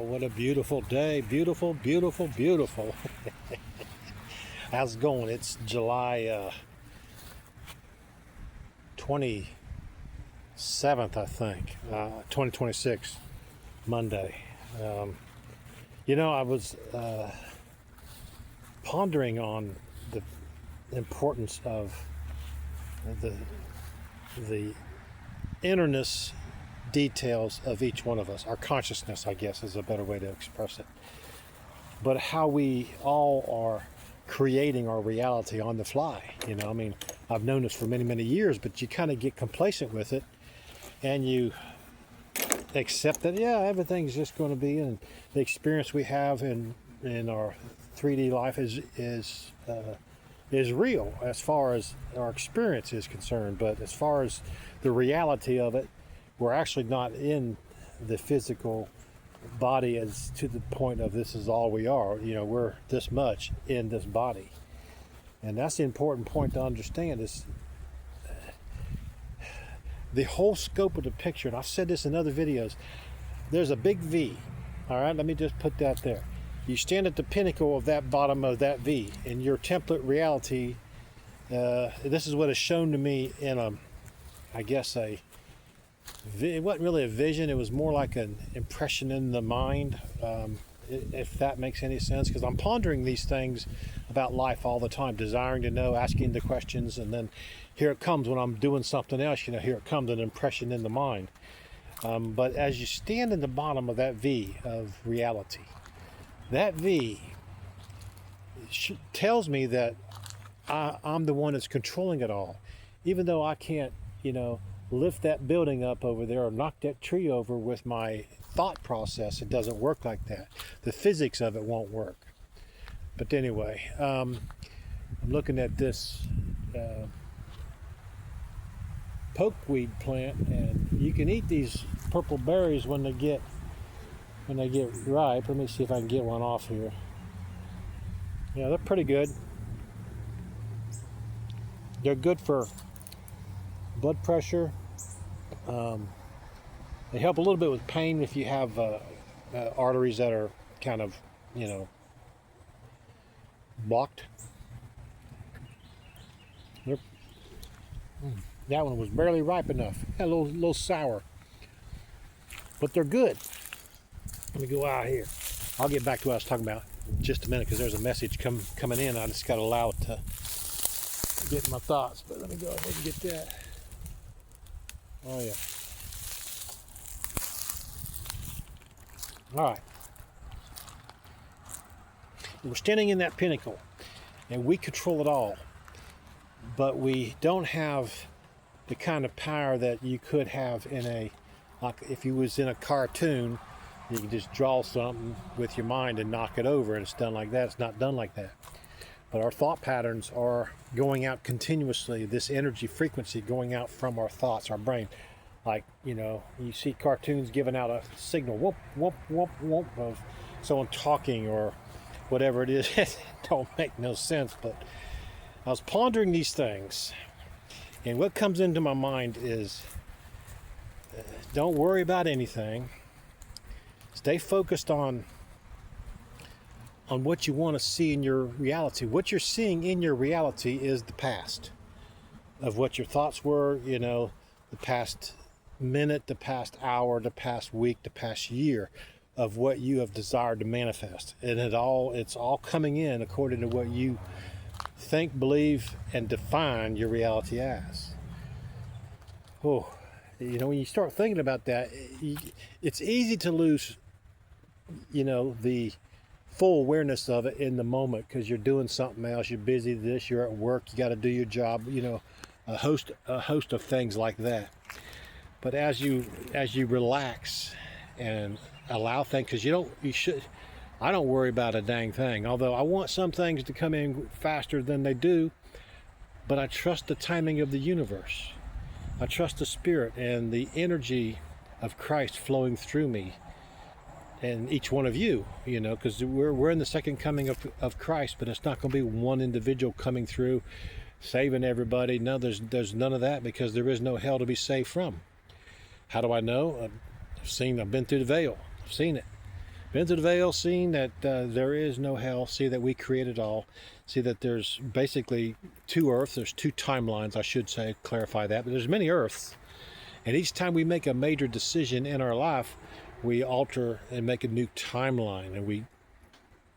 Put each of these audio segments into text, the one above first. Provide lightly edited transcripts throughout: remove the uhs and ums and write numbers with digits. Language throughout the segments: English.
What a beautiful day. Beautiful, beautiful, beautiful. How's it going? It's July 27th, I think, 2026, Monday. I was pondering on the importance of the innerness details of each one of us. Our consciousness, I guess, is a better way to express it. But how we all are creating our reality on the fly. I've known this for many, many years, but you kind of get complacent with it and you accept that, everything's just going to be, and the experience we have in our 3D life is real as far as our experience is concerned. But as far as the reality of it, we're actually not in the physical body as to the point of this is all we are. We're this much in this body. And that's the important point to understand, is the whole scope of the picture. And I've said this in other videos. There's a big V. All right, let me just put that there. You stand at the pinnacle of that bottom of that V. In your template reality, this is what is shown to me in it wasn't really a vision. It was more like an impression in the mind, if that makes any sense, because I'm pondering these things about life all the time, desiring to know, asking the questions, and then here it comes when I'm doing something else, here it comes, an impression in the mind. But as you stand in the bottom of that V of reality, that V tells me that I'm the one that's controlling it all, even though I can't, lift that building up over there or knock that tree over with my thought process. It doesn't work like that. The physics of it won't work. But anyway, I'm looking at this pokeweed plant, and you can eat these purple berries when they get ripe. Let me see if I can get one off here. Yeah, they're pretty good. They're good for blood pressure. They help a little bit with pain if you have arteries that are kind of, blocked. That one was barely ripe enough. A little sour, but they're good. Let me go out here. I'll get back to what I was talking about in just a minute, because there's a message coming in. I just got to allow it to get my thoughts. But let me go ahead and get that. Oh yeah. All right. We're standing in that pinnacle, and we control it all. But we don't have the kind of power that you could have like if you was in a cartoon. You can just draw something with your mind and knock it over, and it's done like that. It's not done like that. But our thought patterns are going out continuously, this energy frequency going out from our thoughts, our brain. Like, you see cartoons giving out a signal, whoop, whoop, whoop, whoop, of someone talking or whatever it is. It don't make no sense, but I was pondering these things. And what comes into my mind is, don't worry about anything. Stay focused on what you want to see in your reality. What you're seeing in your reality is the past of what your thoughts were, the past minute, the past hour, the past week, the past year of what you have desired to manifest. And it's all coming in according to what you think, believe, and define your reality as. When you start thinking about that, it's easy to lose, the full awareness of it in the moment, because you're doing something else, you're busy you're at work, you got to do your job, a host of things like that. But as you relax and allow things, because I don't worry about a dang thing, although I want some things to come in faster than they do, but I trust the timing of the universe. I trust the spirit and the energy of Christ flowing through me and each one of you, because we're in the second coming of Christ, but it's not going to be one individual coming through saving everybody. No, there's none of that, because there is no hell to be saved from. How do I know? I've been through the veil. I've seen it. Been to the veil, seen that there is no hell, see that we created all, see that there's basically two earths, there's two timelines, I should say, clarify that, but there's many earths. And each time we make a major decision in our life, we alter and make a new timeline, and we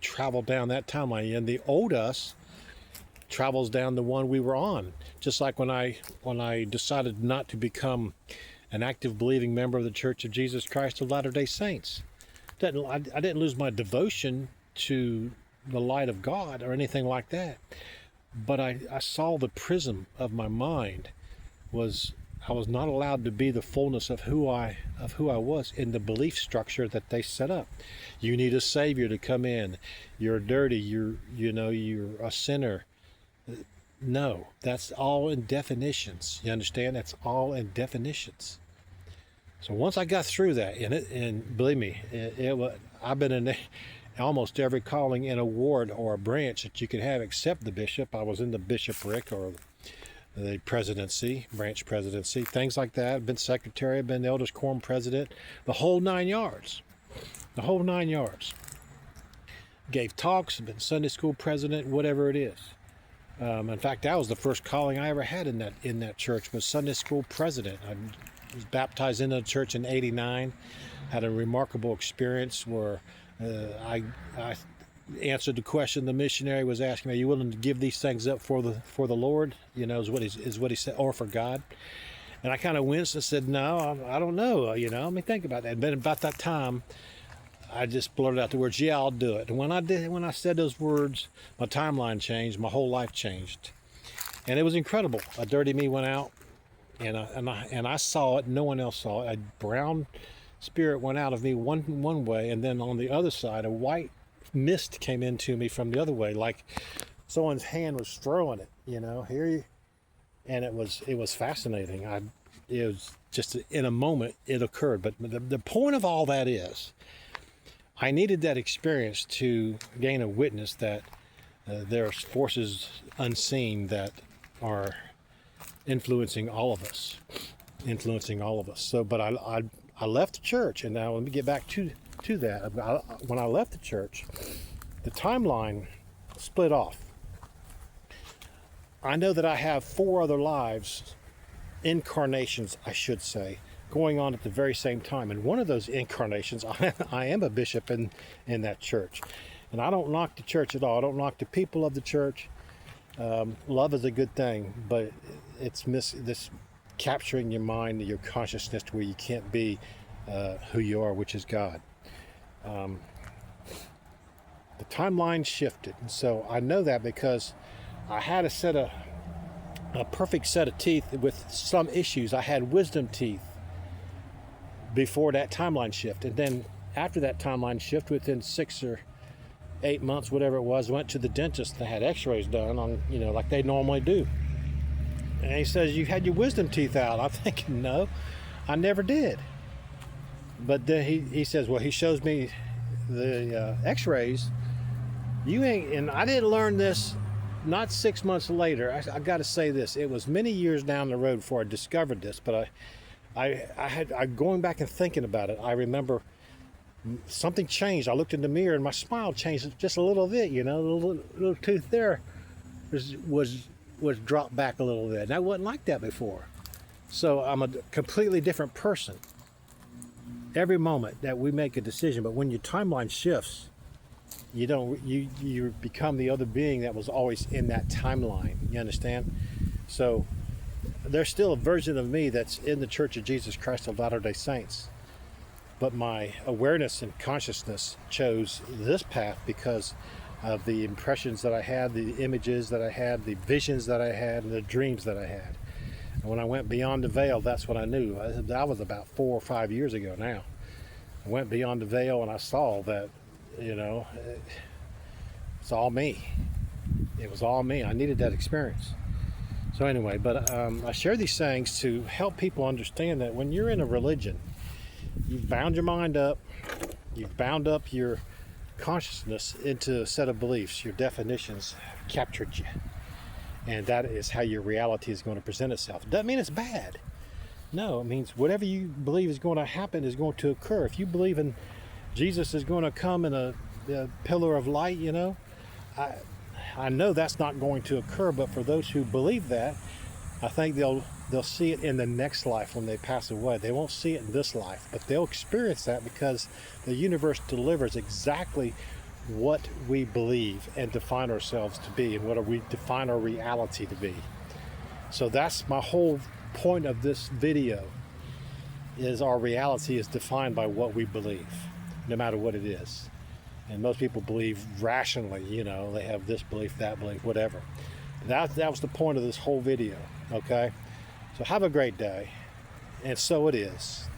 travel down that timeline. And the old us travels down the one we were on. Just like when I decided not to become an active believing member of the Church of Jesus Christ of Latter-day Saints. I didn't lose my devotion to the light of God or anything like that. But I saw the prism of my mind was I was not allowed to be the fullness of who I was in the belief structure that they set up. You need a savior to come in. You're dirty. You're a sinner. No, that's all in definitions. You understand? That's all in definitions. So once I got through that, and believe me, I've been in almost every calling in a ward or a branch that you could have except the bishop. I was in the bishopric or the presidency, branch presidency, things like that. I've been secretary, I've been the elders quorum president, the whole 9 yards. The whole 9 yards. Gave talks, been Sunday school president, whatever it is. In fact, that was the first calling I ever had in that church, was Sunday school president. I was baptized into the church in '89. Had a remarkable experience where I answered the question the missionary was asking me, "Are you willing to give these things up for the Lord?" Is what he said, or for God. And I kind of winced and said, "No, I don't know. Let me think about that." And then about that time, I just blurted out the words, "Yeah, I'll do it." And when I said those words, my timeline changed, my whole life changed, and it was incredible. A dirty me went out, and I saw it. No one else saw it. A brown spirit went out of me one way, and then on the other side, a white mist came into me from the other way, like someone's hand was throwing it. Here you, and it was fascinating. It was just in a moment it occurred. But the point of all that is, I needed that experience to gain a witness that there's forces unseen that are influencing all of us. So, but I left the church, and now let me get back to that. When I left the church, the timeline split off. I know that I have 4 other lives, incarnations, I should say, going on at the very same time. And one of those incarnations, I am a bishop in that church. And I don't knock the church at all. I don't knock the people of the church. Love is a good thing, but it's this capturing your mind, your consciousness to where you can't be who you are, which is God. The timeline shifted. And so I know that because I had a perfect set of teeth with some issues. I had wisdom teeth before that timeline shift, and then after that timeline shift, within 6 or 8 months, whatever it was, went to the dentist and had x-rays done on, like they normally do. And he says, "You had your wisdom teeth out." I'm thinking, no, I never did. But then he says, well, he shows me the x-rays. You ain't, and I didn't learn this not 6 months later. I got to say this, it was many years down the road before I discovered this, but I going back and thinking about it, I remember something changed. I looked in the mirror and my smile changed just a little bit. The little tooth there was dropped back a little bit, and I wasn't like that before. So I'm a completely different person every moment that we make a decision. But when your timeline shifts, you become the other being that was always in that timeline. You understand? So there's still a version of me that's in the Church of Jesus Christ of Latter-day Saints, but my awareness and consciousness chose this path because of the impressions that I had, the images that I had, the visions that I had, and the dreams that I had. And when I went beyond the veil, that's what I knew. That was about 4 or 5 years ago now. I went beyond the veil and I saw that, it's all me. It was all me. I needed that experience. So anyway, but I share these things to help people understand that when you're in a religion, you've bound your mind up, you've bound up your consciousness into a set of beliefs. Your definitions captured you, and that is how your reality is going to present itself. It doesn't mean it's bad. No, it means whatever you believe is going to happen is going to occur. If you believe in Jesus is going to come in a pillar of light, you know, I know that's not going to occur, but for those who believe that, I think they'll see it in the next life when they pass away. They won't see it in this life, but they'll experience that because the universe delivers exactly what we believe and define ourselves to be, and what we define our reality to be. So that's my whole point of this video, is our reality is defined by what we believe, no matter what it is. And most people believe rationally, you know, they have this belief, that belief, whatever. That was the point of this whole video, okay? So have a great day, and so it is.